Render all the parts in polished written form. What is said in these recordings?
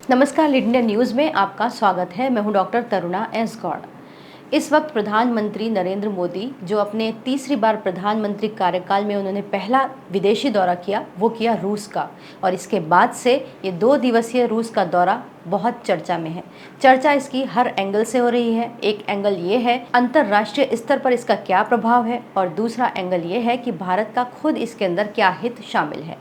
नमस्कार, lead India news में आपका स्वागत है। मैं हूं डॉक्टर तरुणा एस गौड़। इस वक्त प्रधानमंत्री नरेंद्र मोदी जो अपने तीसरी बार प्रधानमंत्री कार्यकाल में उन्होंने पहला विदेशी दौरा किया, वो किया रूस का। और इसके बाद से ये 2 दिवसीय रूस का दौरा बहुत चर्चा में है। चर्चा इसकी हर एंगल से हो रही है। एक एंगल ये है अंतर्राष्ट्रीय स्तर पर इसका क्या प्रभाव है, और दूसरा एंगल ये है कि भारत का खुद इसके अंदर क्या हित शामिल है।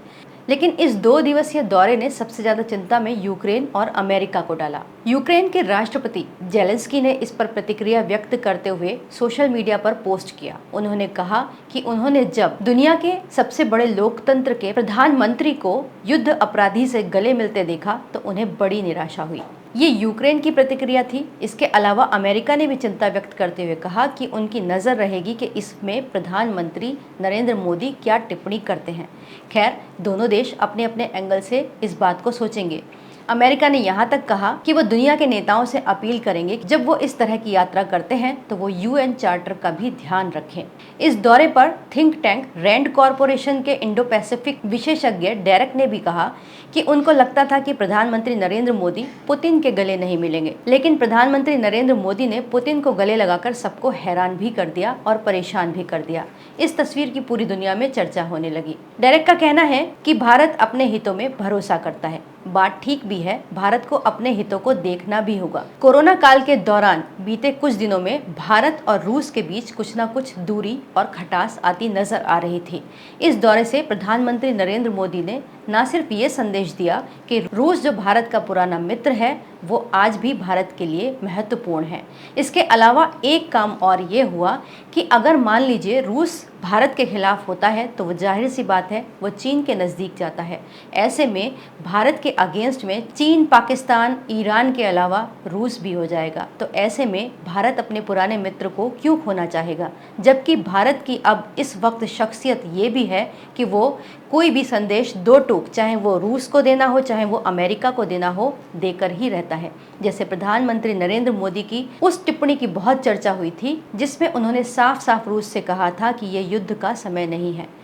लेकिन इस 2 दिवसीय दौरे ने सबसे ज्यादा चिंता में यूक्रेन और अमेरिका को डाला। यूक्रेन के राष्ट्रपति जेलेंस्की ने इस पर प्रतिक्रिया व्यक्त करते हुए सोशल मीडिया पर पोस्ट किया। उन्होंने कहा कि उन्होंने जब दुनिया के सबसे बड़े लोकतंत्र के प्रधानमंत्री को युद्ध अपराधी से गले मिलते देखा तो उन्हें बड़ी निराशा हुई। ये यूक्रेन की प्रतिक्रिया थी। इसके अलावा अमेरिका ने भी चिंता व्यक्त करते हुए कहा कि उनकी नज़र रहेगी कि इसमें प्रधानमंत्री नरेंद्र मोदी क्या टिप्पणी करते हैं। खैर, दोनों देश अपने अपने एंगल से इस बात को सोचेंगे। अमेरिका ने यहाँ तक कहा कि वो दुनिया के नेताओं से अपील करेंगे कि जब वो इस तरह की यात्रा करते हैं तो वो यूएन चार्टर का भी ध्यान रखें। इस दौरे पर थिंक टैंक रैंड कॉरपोरेशन के इंडो पैसिफिक विशेषज्ञ डेरेक ने भी कहा कि उनको लगता था कि प्रधानमंत्री नरेंद्र मोदी पुतिन के गले नहीं मिलेंगे, लेकिन प्रधानमंत्री नरेंद्र मोदी ने पुतिन को गले लगाकर सबको हैरान भी कर दिया और परेशान भी कर दिया। इस तस्वीर की पूरी दुनिया में चर्चा होने लगी। डेरेक का कहना है कि भारत अपने हितों में भरोसा करता है। बात ठीक भी है, भारत को अपने हितों को देखना भी होगा। कोरोना काल के दौरान बीते कुछ दिनों में भारत और रूस के बीच कुछ न कुछ दूरी और खटास आती नजर आ रही थी। इस दौरे से प्रधानमंत्री नरेंद्र मोदी ने न सिर्फ ये संदेश दिया कि रूस जो भारत का पुराना मित्र है वो आज भी भारत के लिए महत्वपूर्ण है। इसके अलावा एक काम और ये हुआ कि अगर मान लीजिए रूस भारत के खिलाफ होता है तो वो जाहिर सी बात है वो चीन के नज़दीक जाता है। ऐसे में भारत के अगेंस्ट में चीन, पाकिस्तान, ईरान के अलावा रूस भी हो जाएगा। तो ऐसे में भारत अपने पुराने मित्र को क्यों खोना चाहेगा, जबकि भारत की अब इस वक्त शख्सियत ये भी है कि वो कोई भी संदेश दो टूक, चाहे वो रूस को देना हो चाहे वो अमेरिका को देना हो, देकर ही रहता है। जैसे प्रधानमंत्री नरेंद्र मोदी की उस टिप्पणी की बहुत चर्चा हुई थी जिसमें उन्होंने साफ साफ रूस से कहा था कि ये युद्ध का समय नहीं है।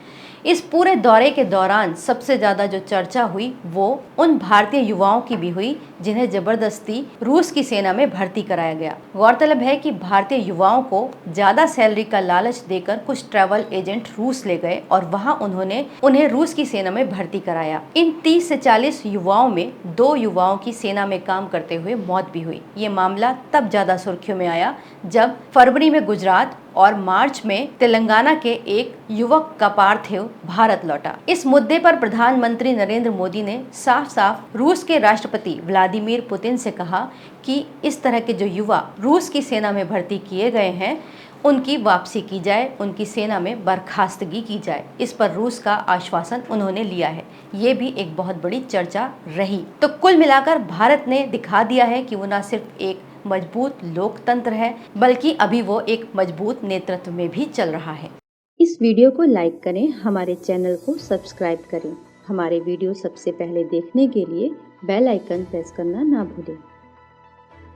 इस पूरे दौरे के दौरान सबसे ज्यादा जो चर्चा हुई वो उन भारतीय युवाओं की भी हुई जिन्हें जबरदस्ती रूस की सेना में भर्ती कराया गया। गौरतलब है कि भारतीय युवाओं को ज्यादा सैलरी का लालच देकर कुछ ट्रैवल एजेंट रूस ले गए और वहां उन्होंने उन्हें रूस की सेना में भर्ती कराया। इन 30 से 40 युवाओं में 2 युवाओं की सेना में काम करते हुए मौत भी हुई। ये मामला तब ज्यादा सुर्खियों में आया जब फरवरी में गुजरात और मार्च में तेलंगाना के एक युवक का पार्थिव भारत लौटा। इस मुद्दे पर प्रधानमंत्री नरेंद्र मोदी ने साफ साफ रूस के राष्ट्रपति व्लादिमीर पुतिन से कहा कि इस तरह के जो युवा रूस की सेना में भर्ती किए गए हैं उनकी वापसी की जाए, उनकी सेना में बर्खास्तगी की जाए। इस पर रूस का आश्वासन उन्होंने लिया है। ये भी एक बहुत बड़ी चर्चा रही। तो कुल मिलाकर भारत ने दिखा दिया है कि वो न सिर्फ एक मजबूत लोकतंत्र है बल्कि अभी वो एक मजबूत नेतृत्व में भी चल रहा है। इस वीडियो को लाइक करें, हमारे चैनल को सब्सक्राइब करें। हमारे वीडियो सबसे पहले देखने के लिए बेल आइकन प्रेस करना ना भूलें।